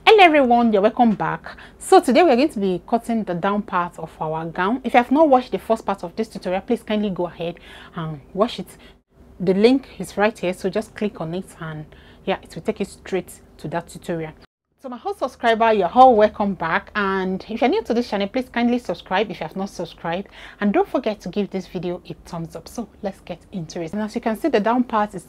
Hello everyone, you're welcome back. So today we are going to be cutting the down part of our gown. If you have not watched the first part of this tutorial, please kindly go ahead and watch it. The link is right here, so just click on it and yeah, it will take you straight to that tutorial. So my whole subscriber, you're all welcome back, and if you're new to this channel, please kindly subscribe if you have not subscribed, and don't forget to give this video a thumbs up. So let's get into it. And as you can see, the down part is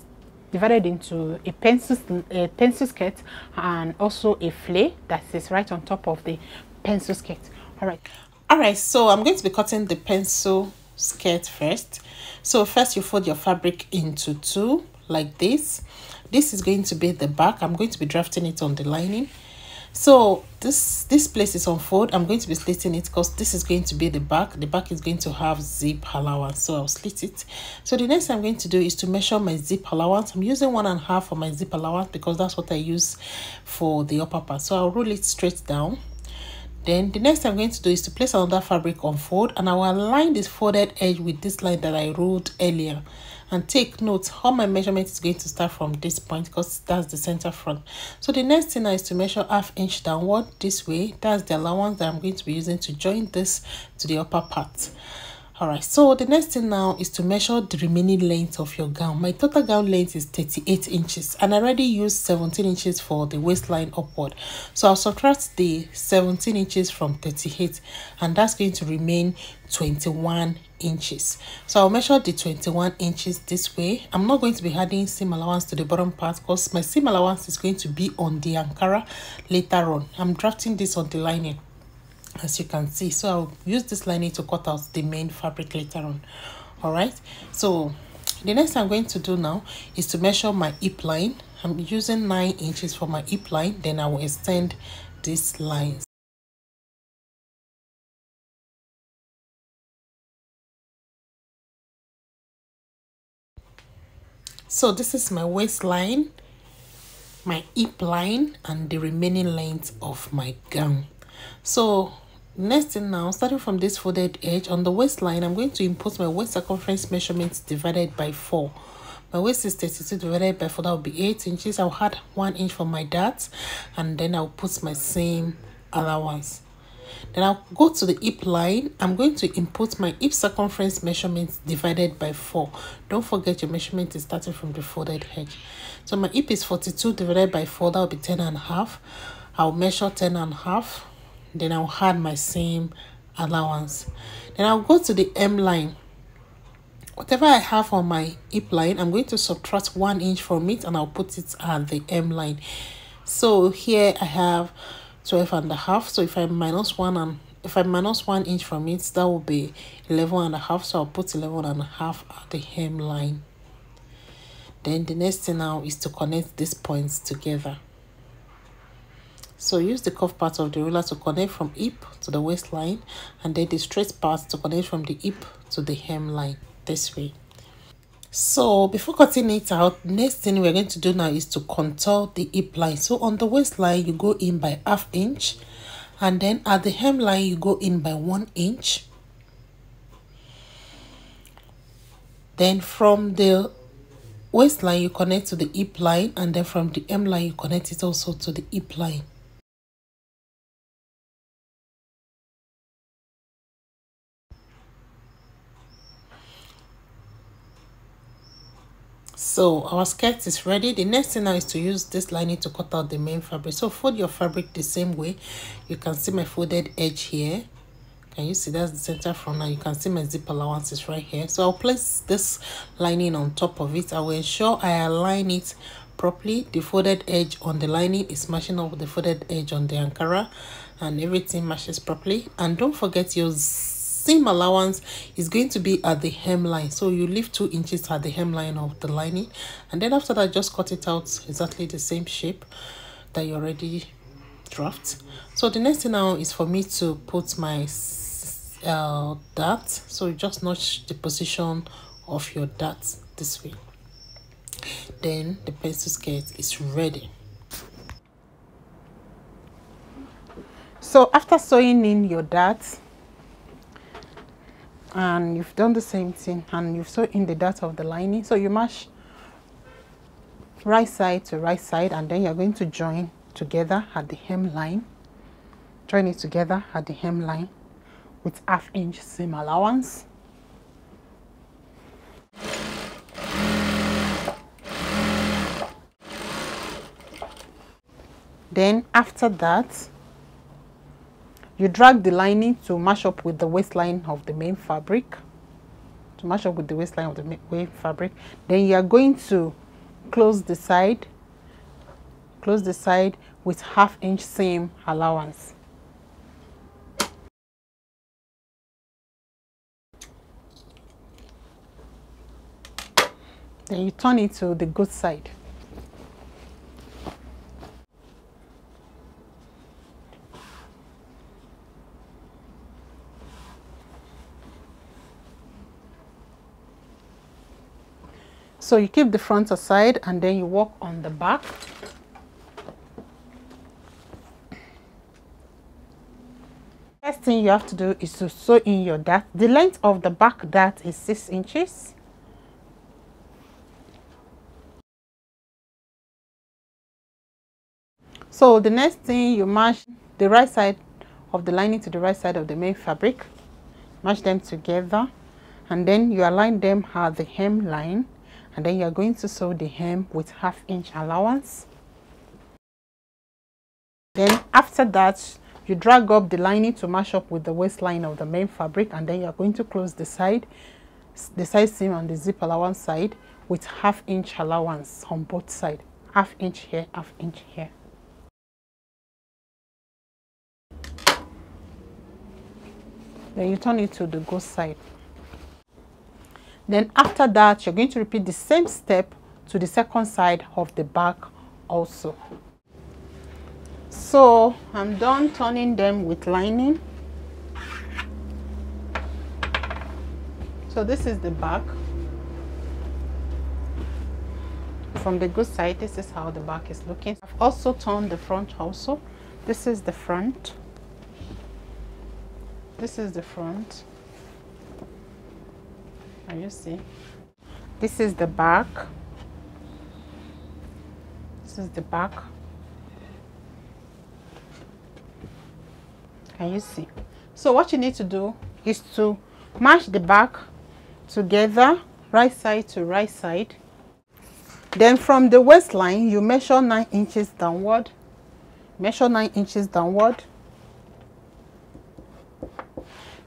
divided into a pencil skirt and also a flare that is right on top of the pencil skirt. All right, so I'm going to be cutting the pencil skirt first. So first you fold your fabric into two like this. This is going to be the back. I'm going to be drafting it on the lining. So this place is on fold. I'm going to be slitting it because this is going to be the back. The back is going to have zip allowance, so I'll slit it. So the next thing I'm going to do is to measure my zip allowance. I'm using 1.5 for my zip allowance because that's what I use for the upper part. So I'll roll it straight down. Then the next thing I'm going to do is to place another fabric on fold, and I will align this folded edge with this line that I rolled earlier. And take note how my measurement is going to start from this point because that's the center front. So the next thing is to measure 1/2 inch downward this way. That's the allowance that I'm going to be using to join this to the upper part. All right, so the next thing now is to measure the remaining length of your gown. My total gown length is 38 inches, and I already used 17 inches for the waistline upward. So I'll subtract the 17 inches from 38, and that's going to remain 21 inches. So I'll measure the 21 inches this way. I'm not going to be adding seam allowance to the bottom part because my seam allowance is going to be on the Ankara later on. I'm drafting this on the lining, as you can see. So I'll use this lining to cut out the main fabric later on. All right, so the next thing I'm going to do now is to measure my hip line. I'm using 9 inches for my hip line. Then I will extend these lines. So this is my waistline, my hip line, and the remaining length of my gown. So next thing now, starting from this folded edge on the waistline, I'm going to input my waist circumference measurements divided by 4. My waist is 32 divided by 4, that will be 8 inches. I'll add 1 inch for my dart, and then I'll put my seam allowance. Then I'll go to the hip line. I'm going to input my hip circumference measurements divided by 4. Don't forget your measurement is starting from the folded edge. So my hip is 42 divided by 4, that will be 10.5. I'll measure 10.5. Then I'll add my seam allowance. Then I'll go to the hem line. Whatever I have on my hip line, I'm going to subtract 1 inch from it, and I'll put it at the hem line. So here I have 12.5. So if I minus 1 inch from it, that will be 11.5. So I'll put 11.5 at the hem line. Then the next thing now is to connect these points together. So use the curved part of the ruler to connect from hip to the waistline, and then the straight part to connect from the hip to the hem line this way. So before cutting it out, next thing we're going to do now is to contour the hip line. So on the waistline you go in by 1/2 inch, and then at the hem line you go in by 1 inch. Then from the waistline you connect to the hip line, and then from the hem line you connect it also to the hip line. So our skirt is ready. The next thing now is to use this lining to cut out the main fabric. So fold your fabric the same way. You can see my folded edge here. Can you see that's the center front? Now you can see my zip allowance is right here. So I'll place this lining on top of it. I will ensure I align it properly. The folded edge on the lining is matching up with the folded edge on the Ankara, and everything matches properly. And don't forget your seam allowance is going to be at the hem line, so you leave 2 inches at the hem line of the lining, and then after that just cut it out exactly the same shape that you already draft. So the next thing now is for me to put my dart. So you just notch the position of your dart this way. Then the pencil skirt is ready. So after sewing in your dart, and you've done the same thing, and you've sewn in the dart of the lining, so you match right side to right side, and then you're going to join together at the hemline. Join it together at the hemline with 1/2 inch seam allowance. Then after that, you drag the lining to match up with the waistline of the main fabric. Then you are going to close the side with 1/2 inch seam allowance. Then you turn it to the good side. So you keep the front aside and then you work on the back. First thing you have to do is to sew in your dart. The length of the back dart is 6 inches. So the next thing, you match the right side of the lining to the right side of the main fabric. Match them together and then you align them at the hemline. And then you are going to sew the hem with 1/2 inch allowance. Then after that, you drag up the lining to match up with the waistline of the main fabric, and then you are going to close the side seam on the zip allowance side with 1/2 inch allowance on both sides. 1/2 inch here, 1/2 inch here. Then you turn it to the go side. Then after that, you're going to repeat the same step to the second side of the back also. So I'm done turning them with lining. So this is the back. From the good side, this is how the back is looking. I've also turned the front also. This is the front. This is the front. Can you see? This is the back. This is the back. Can you see? So what you need to do is to match the back together, right side to right side. Then from the waistline, you measure 9 inches downward. Measure 9 inches downward.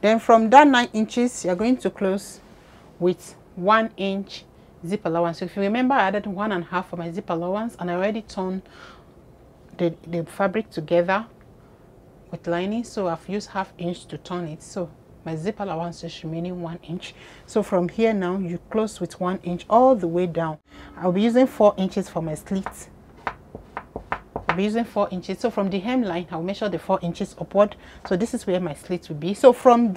Then from that 9 inches, you're going to close with 1 inch zip allowance. So if you remember, I added 1.5 for my zip allowance, and I already turned the fabric together with lining, so I've used 1/2 inch to turn it. So my zip allowance is remaining 1 inch. So from here now, you close with 1 inch all the way down. I'll be using 4 inches for my slits. I'll be using 4 inches. So from the hemline, I'll measure the 4 inches upward. So this is where my slit will be. So from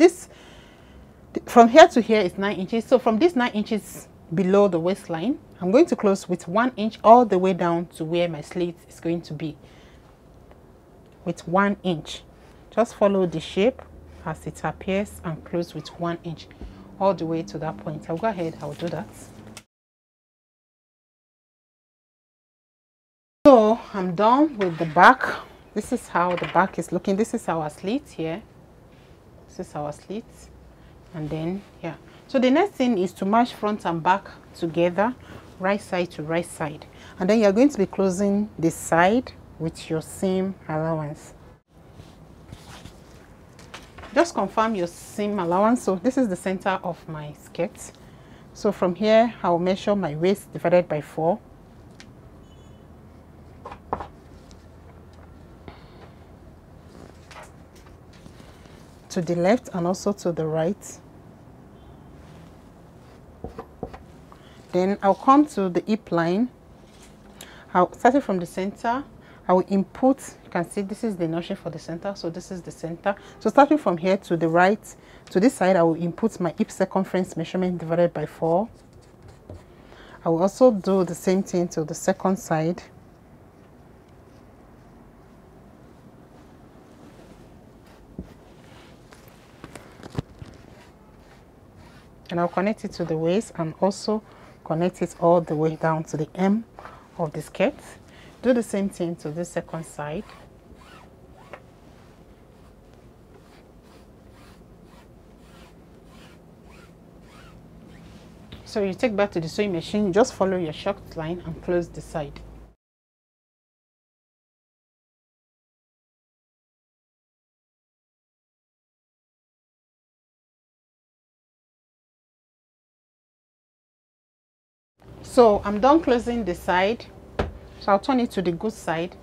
here to here is 9 inches. So from this 9 inches below the waistline, I'm going to close with 1 inch all the way down to where my slit is going to be with 1 inch. Just follow the shape as it appears and close with 1 inch all the way to that point. I'll go ahead, I'll do that. So I'm done with the back. This is how the back is looking. This is our slit here. This is our slit. And then yeah, so the next thing is to match front and back together, right side to right side, and then you're going to be closing the side with your seam allowance. Just confirm your seam allowance. So this is the center of my skirt. So from here, I'll measure my waist divided by 4. To the left and also to the right. Then I'll come to the hip line. I'll start it from the center. I will input, you can see this is the notching for the center, so this is the center. So starting from here to the right, to this side, I will input my hip circumference measurement divided by 4. I will also do the same thing to the second side. And I'll connect it to the waist and also connect it all the way down to the hem of the skirt. Do the same thing to the second side. So you take back to the sewing machine, just follow your short line and close the side. So I'm done closing the side, so I'll turn it to the good side.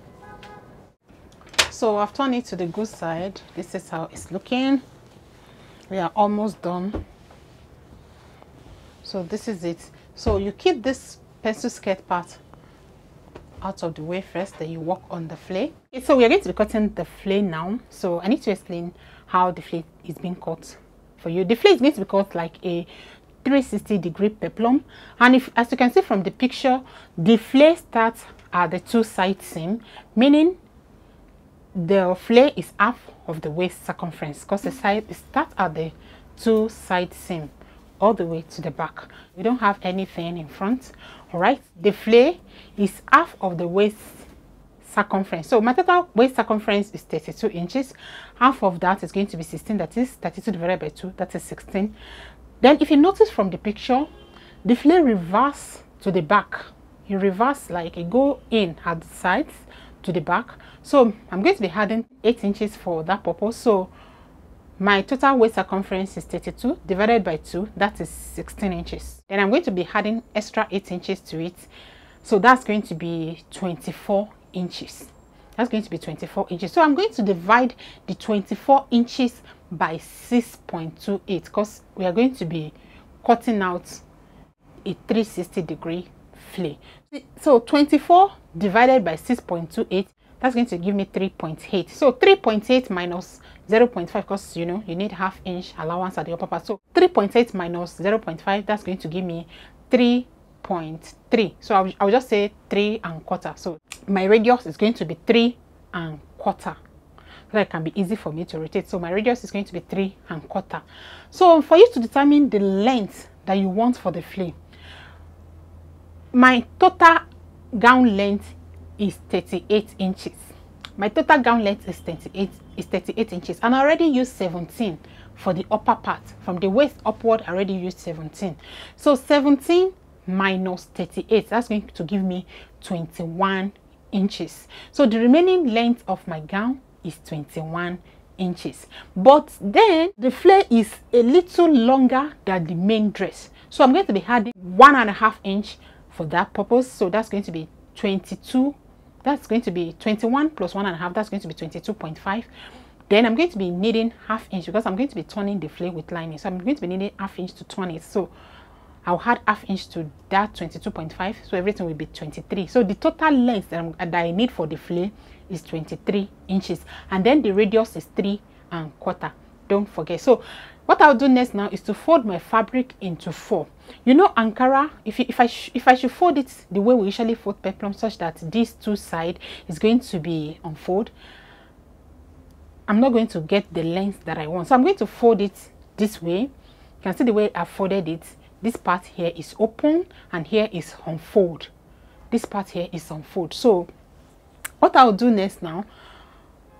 So I've turned it to the good side. This is how it's looking. We are almost done. So this is it. So you keep this pencil skirt part out of the way first, then you work on the flare. Okay, so we are going to be cutting the flare now. So I need to explain how the flare is being cut for you. The flare is going to be cut like a 360-degree peplum, and if, as you can see from the picture, the flare starts at the two side seam, meaning the flare is half of the waist circumference, because the side starts at the two side seam all the way to the back. We don't have anything in front. All right, the flare is half of the waist circumference. So my total waist circumference is 32 inches. Half of that is going to be 16. That is 32 divided by 2. That is 16. Then if you notice from the picture, the flare reverse to the back. You reverse, like you go in at the sides to the back. So I'm going to be adding 8 inches for that purpose. So my total waist circumference is 32 divided by 2. That is 16 inches. Then I'm going to be adding extra 8 inches to it. So that's going to be 24 inches. That's going to be 24 inches. So I'm going to divide the 24 inches by 6.28 because we are going to be cutting out a 360-degree flare. So 24 divided by 6.28, that's going to give me 3.8. So 3.8 minus 0.5, because you know you need ½ inch allowance at the upper part. So 3.8 minus 0.5, that's going to give me 3.3. So I'll just say 3¼ So my radius is going to be 3¼ so that it can be easy for me to rotate. So my radius is going to be 3¼ So for you to determine the length that you want for the flare, my total gown length is 38 inches. My total gown length is 38 inches, and I already used 17 for the upper part. From the waist upward, I already used 17. So 17 minus 38, that's going to give me 21 inches. So the remaining length of my gown is 21 inches. But then the flare is a little longer than the main dress. So I'm going to be adding 1½ inch for that purpose. So that's going to be 22. That's going to be 21 plus 1½ That's going to be 22.5. Then I'm going to be needing ½ inch because I'm going to be turning the flare with lining. So I'm going to be needing ½ inch to turn it. So I'll add ½ inch to that 22.5. So everything will be 23. So the total length that I need for the flare is 23 inches. And then the radius is 3¼ Don't forget. So what I'll do next now is to fold my fabric into 4. You know, Ankara, if I should fold it the way we usually fold peplum, such that this two side is going to be unfold, I'm not going to get the length that I want. So I'm going to fold it this way. You can see the way I folded it. This part here is open and here is unfold. This part here is unfold. So what I'll do next now,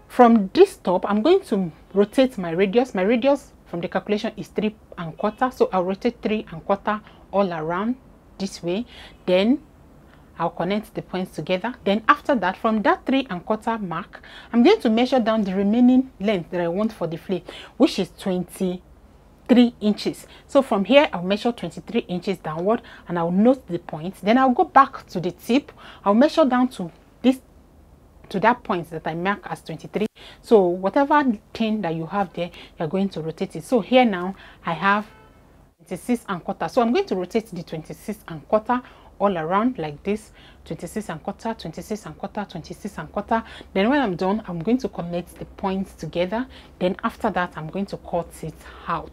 from this top, I'm going to rotate my radius. My radius from the calculation is 3¼ So I'll rotate 3¼ all around this way. Then I'll connect the points together. Then after that, from that 3¼ mark, I'm going to measure down the remaining length that I want for the flare, which is 23 inches. So from here, I'll measure 23 inches downward and I'll note the points. Then I'll go back to the tip. I'll measure down to that point that I mark as 23. So whatever thing that you have there, you're going to rotate it. So here now I have 26¼ So I'm going to rotate the 26¼ all around like this. 26¼ 26¼ 26¼ Then when I'm done, I'm going to connect the points together. Then after that, I'm going to cut it out.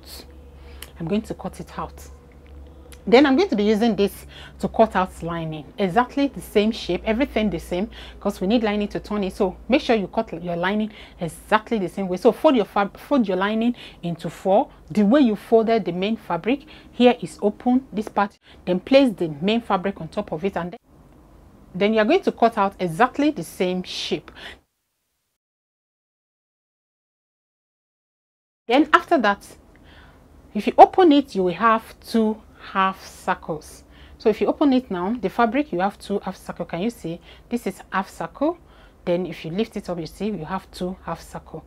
Then I'm going to be using this to cut out lining. Exactly the same shape, everything the same, because we need lining to turn it. So make sure you cut your lining exactly the same way. So fold your lining into 4. The way you folded the main fabric, here is open, this part. Then place the main fabric on top of it, and then then you're going to cut out exactly the same shape. Then after that, if you open it, you will have 2 half circles. So if you open it now, the fabric, you have 2 half circles. Can you see? This is half circle. Then if you lift it up, you see you have 2 half circle.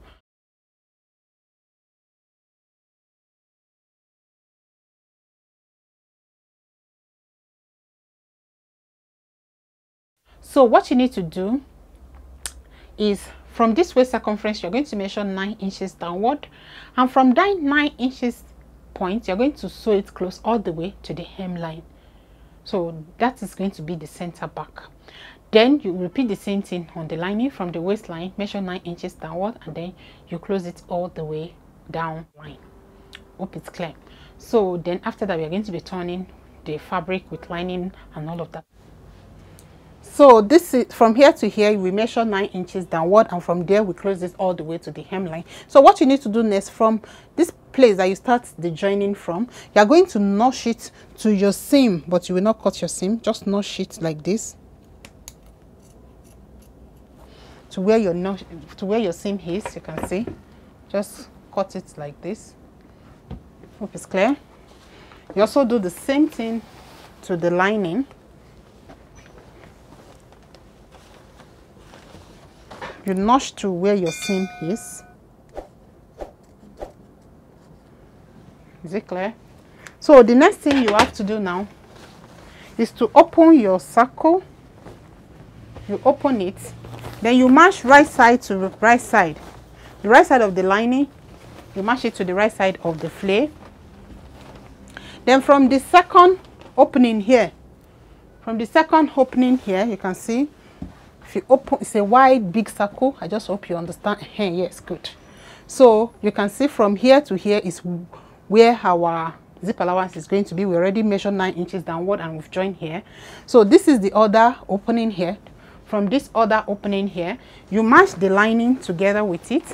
So what you need to do is, from this waist circumference, you're going to measure 9 inches downward, and from that 9 inches point, you're going to sew it close all the way to the hemline. So that is going to be the center back. Then you repeat the same thing on the lining. From the waistline, measure 9 inches downward, and then you close it all the way down line. Hope it's clear. So then after that, we are going to be turning the fabric with lining and all of that. So this is from here to here, we measure 9 inches downward, and from there we close this all the way to the hemline. So what you need to do next, from this place that you start the joining from, you are going to notch it to your seam, but you will not cut your seam. Just notch it like this to where your seam is. You can see, just cut it like this. Hope it's clear. You also do the same thing to the lining. You notch to where your seam is. Is it clear? So the next thing you have to do now is to open your circle. You open it, then you match right side to right side. The right side of the lining, you match it to the right side of the flare. Then from the second opening here, you can see, if you open, it's a wide big circle. I just hope you understand. Yes, good. So you can see from here to here is where our zip allowance is going to be. We already measured 9 inches downward, and we've joined here. So this is the other opening here. From this other opening here, you match the lining together with it,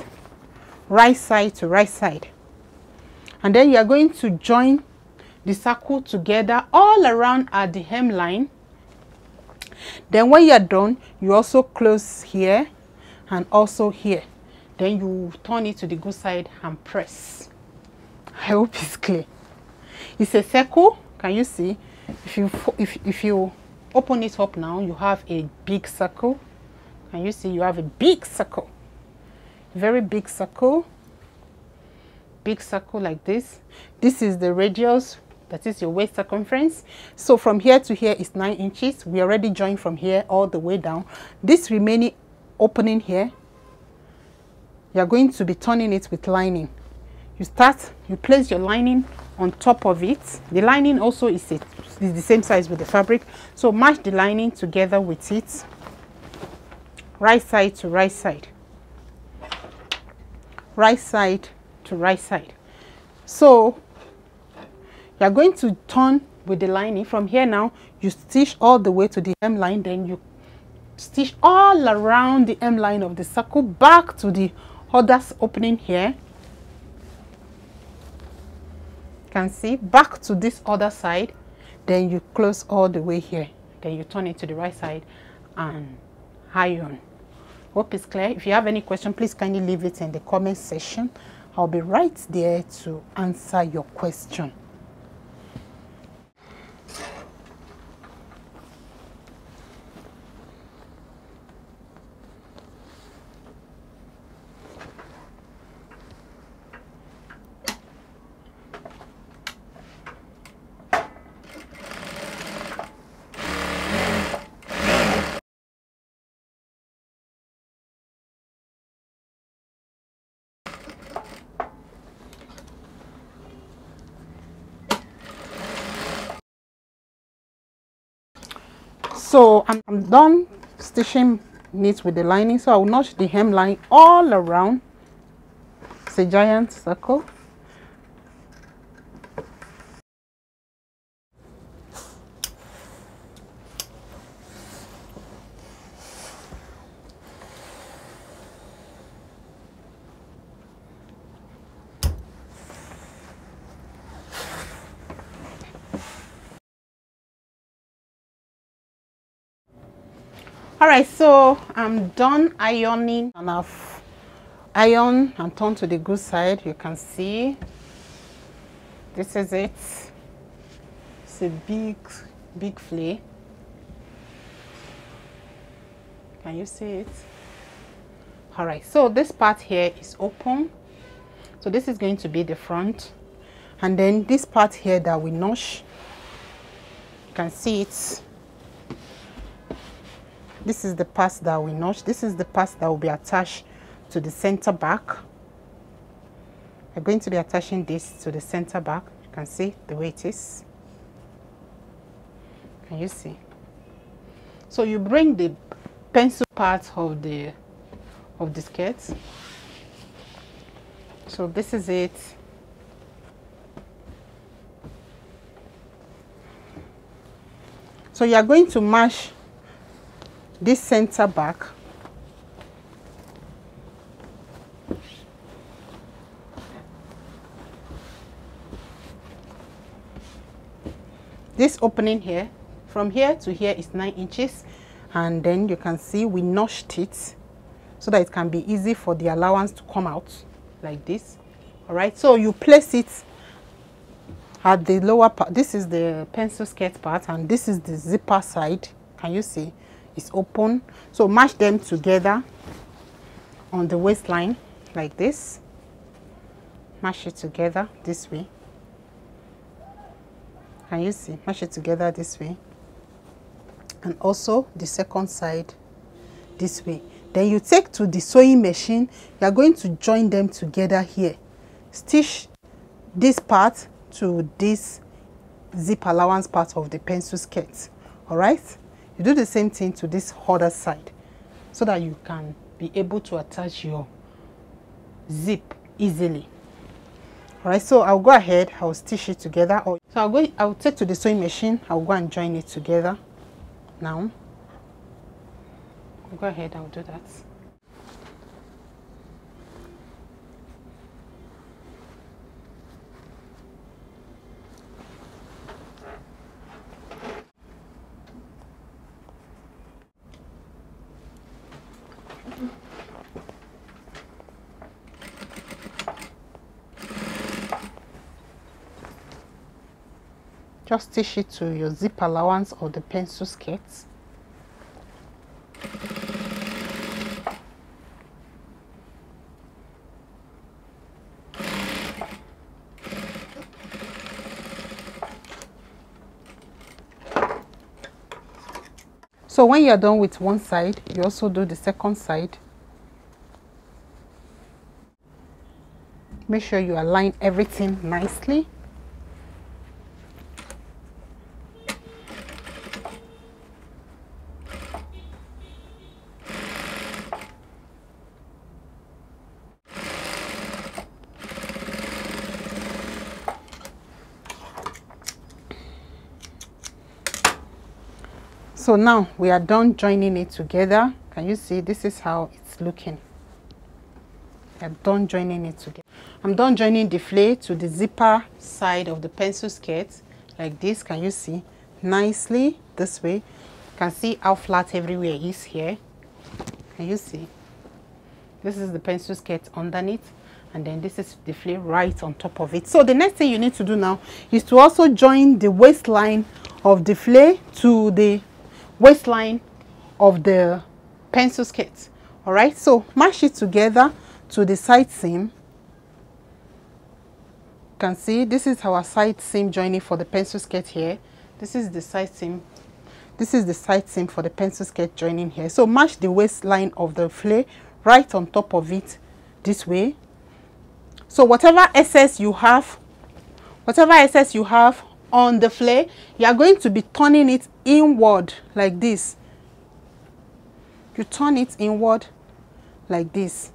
right side to right side, and then you are going to join the circle together all around at the hemline. Then when you are done, you also close here and also here. Then you turn it to the good side and press. I hope it's clear. It's a circle. Can you see? If you open it up now, you have a big circle. Can you see? You have a big circle, very big circle like this. This is the radius. That is your waist circumference. So from here to here is 9 inches. We already joined from here all the way down. This remaining opening here, you are going to be turning it with lining. You place your lining on top of it. The lining also is the same size with the fabric. So match the lining together with it, right side to right side, right side to right side. So you are going to turn with the lining. From here now, you stitch all the way to the hemline, then you stitch all around the hemline of the circle back to the other opening here. You can see, back to this other side, then you close all the way here, then you turn it to the right side and iron. Hope it's clear. If you have any question, please kindly leave it in the comment section. I'll be right there to answer your question. So I'm done stitching it with the lining. So I will notch the hemline all around. It's a giant circle. All right, so I'm done ironing, and I've ironed and turned to the good side. You can see this is it. It's a big flay. Can you see it? All right, so this part here is open, so this is going to be the front, and then this part here that we notch, you can see it. This is the part that we notch. This is the part that will be attached to the center back. We're going to be attaching this to the center back. You can see the way it is. Can you see? So you bring the pencil part of the skirt. So this is it. So you are going to match this center back this opening here. From here to here is 9 inches, and then you can see we notched it so that it can be easy for the allowance to come out like this. All right, so you place it at the lower part. This is the pencil skirt part, and this is the zipper side. Can you see? It's open. So match them together on the waistline like this. Match it together this way. Can you see? Match it together this way, and also the second side this way. Then you take to the sewing machine. You are going to join them together here. Stitch this part to this zip allowance part of the pencil skirt. All right, you do the same thing to this other side so that you can be able to attach your zip easily. All right, so I'll go ahead, I'll stitch it together. So I'll take to the sewing machine, I'll go and join it together now. I'll go ahead, I'll do that. Just stitch it to your zip allowance of the pencil skirts. So when you're done with one side, you also do the second side. Make sure you align everything nicely. So now we are done joining it together. Can you see? This is how it's looking. I'm done joining it together. I'm done joining the flay to the zipper side of the pencil skirt like this. Can you see? Nicely this way. You can see how flat everywhere is here. Can you see? This is the pencil skirt underneath, and then this is the flay right on top of it. So the next thing you need to do now is to also join the waistline of the flay to the waistline of the pencil skirt. All right, so match it together to the side seam. You can see this is our side seam joining for the pencil skirt here. This is the side seam. This is the side seam for the pencil skirt joining here. So match the waistline of the flay right on top of it this way. So whatever excess you have on the flay, you are going to be turning it inward like this. You turn it inward like this.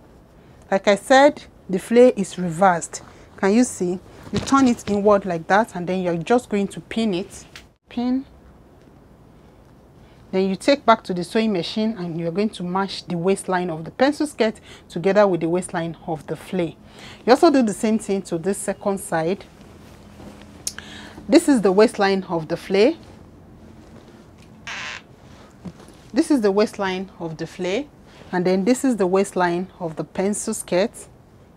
Like I said, the flay is reversed. Can you see? You turn it inward like that, and then you're just going to pin it. Pin. Then you take back to the sewing machine, and you're going to match the waistline of the pencil skirt together with the waistline of the flay. You also do the same thing to this second side. This is the waistline of the flay. this is the waistline of the flare, and then this is the waistline of the pencil skirt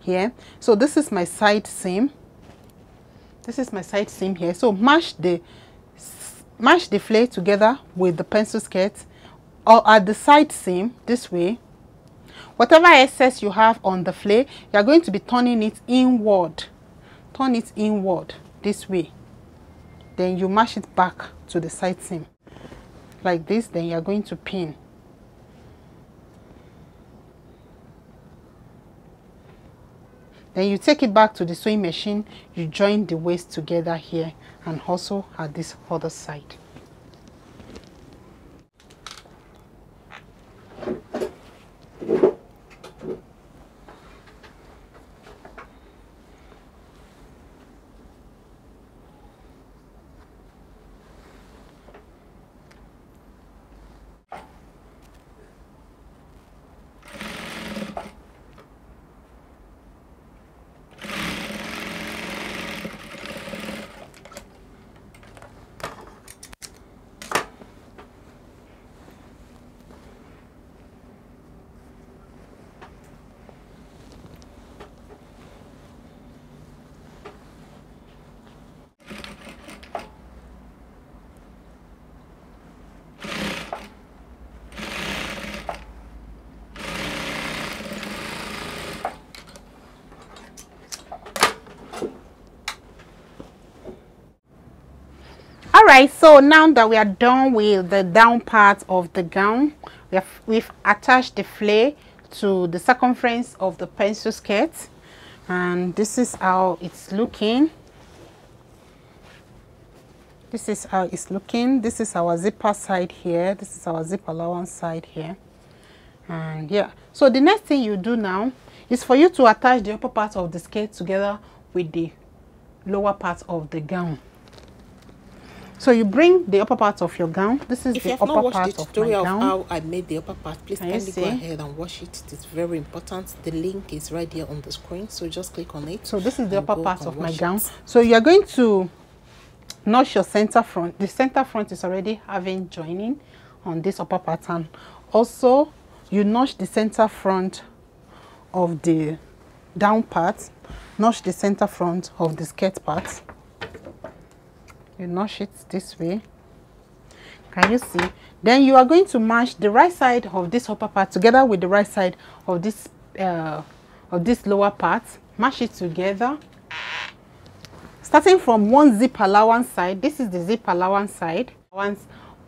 here. So this is my side seam. This is my side seam here. So match the flare together with the pencil skirt, or at the side seam this way. Whatever excess you have on the flare, you are going to be turning it inward. Turn it inward this way. Then you match it back to the side seam like this. Then you are going to pin. Then you take it back to the sewing machine. You join the waist together here and also at this other side. Alright, so now that we are done with the down part of the gown, we've attached the flare to the circumference of the pencil skirt, and this is how it's looking. This is how it's looking. This is our zipper side here. This is our zip allowance side here. And yeah, so the next thing you do now is for you to attach the upper part of the skirt together with the lower part of the gown. So you bring the upper part of your gown. This is the upper part of my gown. If you have not watched the tutorial of how I made the upper part, please kindly go ahead and watch it. It's very important. The link is right here on the screen, so just click on it. So this is the upper part of my gown. So you are going to notch your center front. The center front is already having joining on this upper pattern. Also, you notch the center front of the down part. Notch the center front of the skirt part. You notch it this way. Can you see? Then you are going to match the right side of this upper part together with the right side of this lower part. Match it together. Starting from one zip allowance side. This is the zip allowance side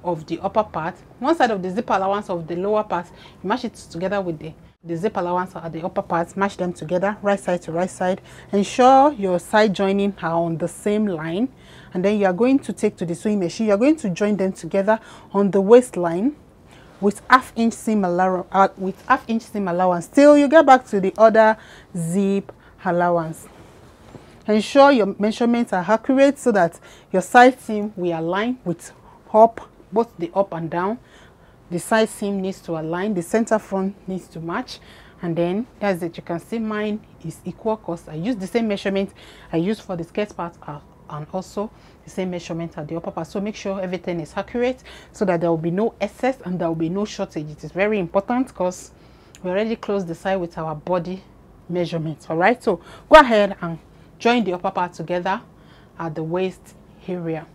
of the upper part. One side of the zip allowance of the lower part. You match it together with the zip allowance at the upper part. Match them together, right side to right side. Ensure your side joining are on the same line. And then you are going to take to the sewing machine. You are going to join them together on the waistline with half-inch seam allowance till you get back to the other zip allowance. Ensure your measurements are accurate so that your side seam will align with both the up and down. The side seam needs to align, the center front needs to match, and then that's it. You can see mine is equal because I use the same measurement I use for the skirt part and also the same measurement at the upper part. So make sure everything is accurate so that there will be no excess and there will be no shortage. It is very important because we already closed the side with our body measurements. All right, so go ahead and join the upper part together at the waist area.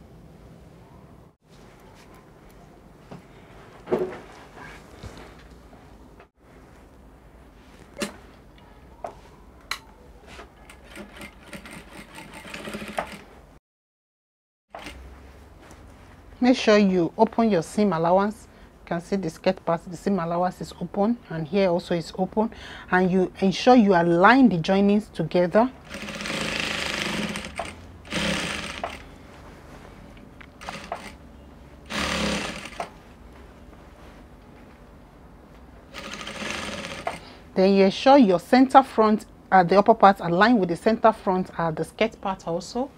Make sure you open your seam allowance. You can see the skirt part, the seam allowance is open, and here also is open, and you ensure you align the joinings together. Then you ensure your center front at the upper part align with the center front at the skirt part also.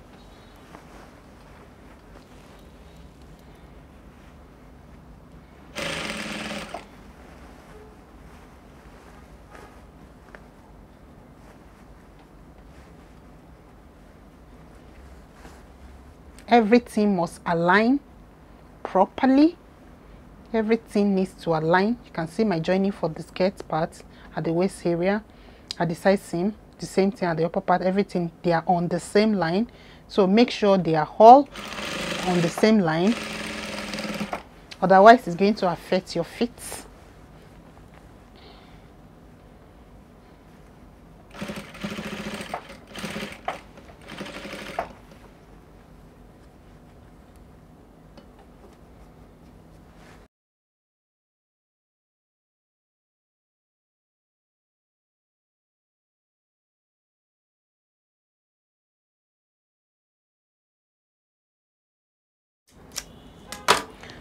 Everything must align properly Everything needs to align. You can see my joining for the skirt part at the waist area, at the side seam, the same thing at the upper part. Everything, they are on the same line, so make sure they are all on the same line, otherwise it's going to affect your fit.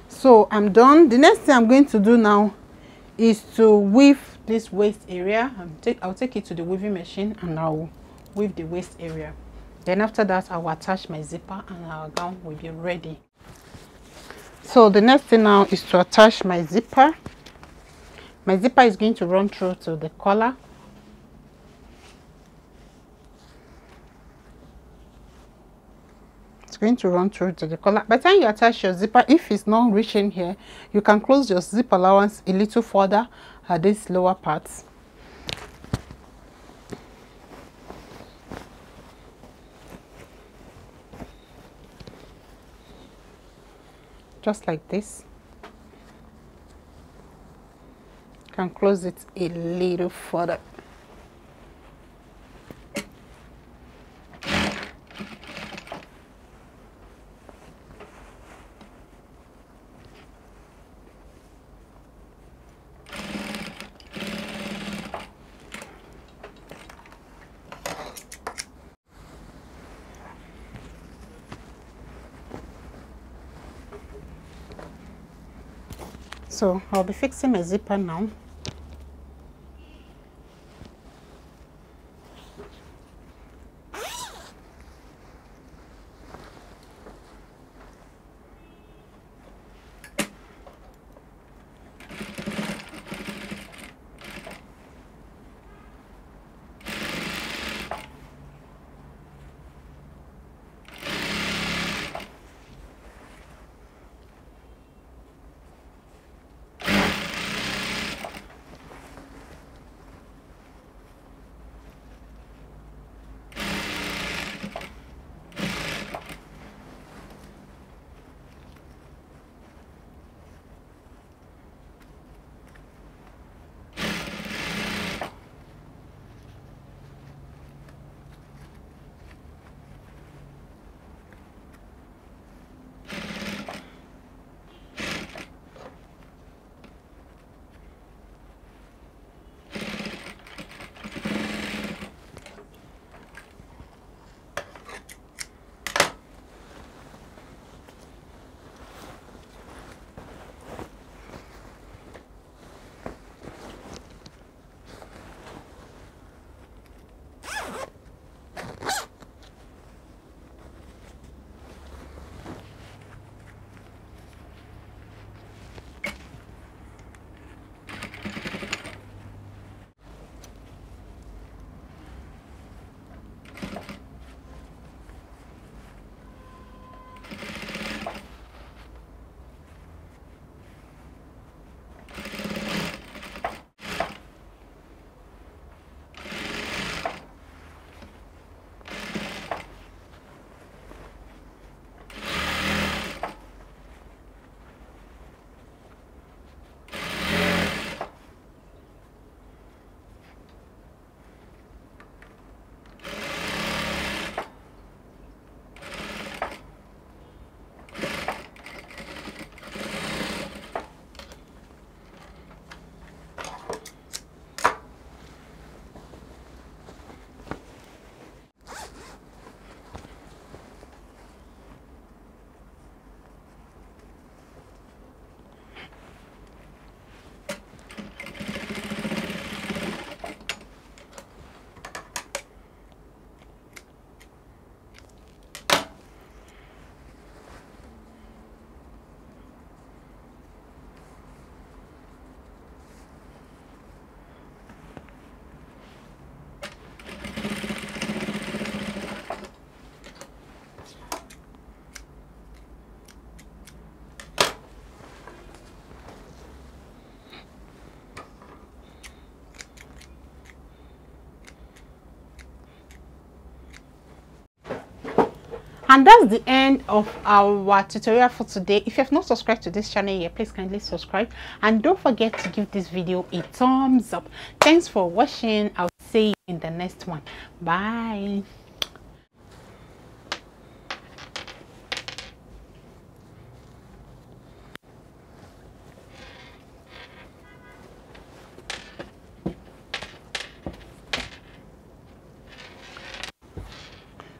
So I'm done. The next thing I'm going to do now is to weave this waist area. I'll take it to the weaving machine and I'll weave the waist area. Then after that, I will attach my zipper and our gown will be ready. So the next thing now is to attach my zipper. My zipper is going to run through to the collar. It's going to run through to the collar. By the time you attach your zipper, if it's not reaching here, you can close your zip allowance a little further at this lower part. Just like this. You can close it a little further. So I'll be fixing my zipper now. And that's the end of our tutorial for today. If you have not subscribed to this channel yet, please kindly subscribe, and don't forget to give this video a thumbs up. Thanks for watching. I'll see you in the next one. Bye.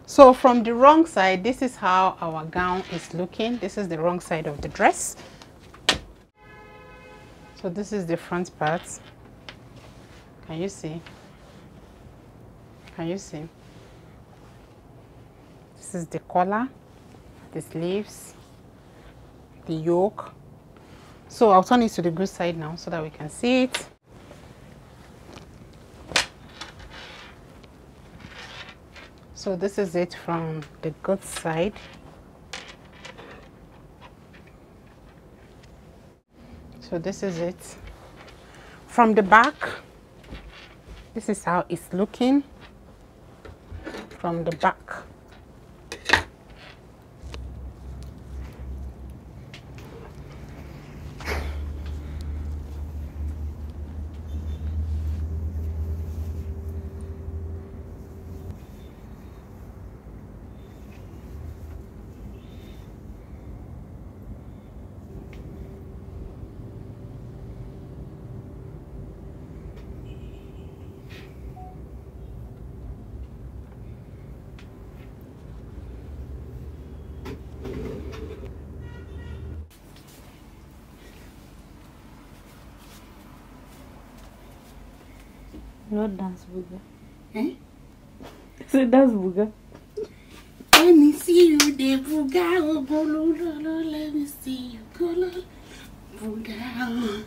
So from the wrong side, this is how our gown is looking. This is the wrong side of the dress. So this is the front part. Can you see? Can you see? This is the collar, the sleeves, the yoke. So I'll turn it to the good side now so that we can see it. So this is it from the good side. So this is it from the back. This is how it's looking from the back. No dance booga. Eh? Say dance booga. Let me see you, the booga. Let me see you, go, booga.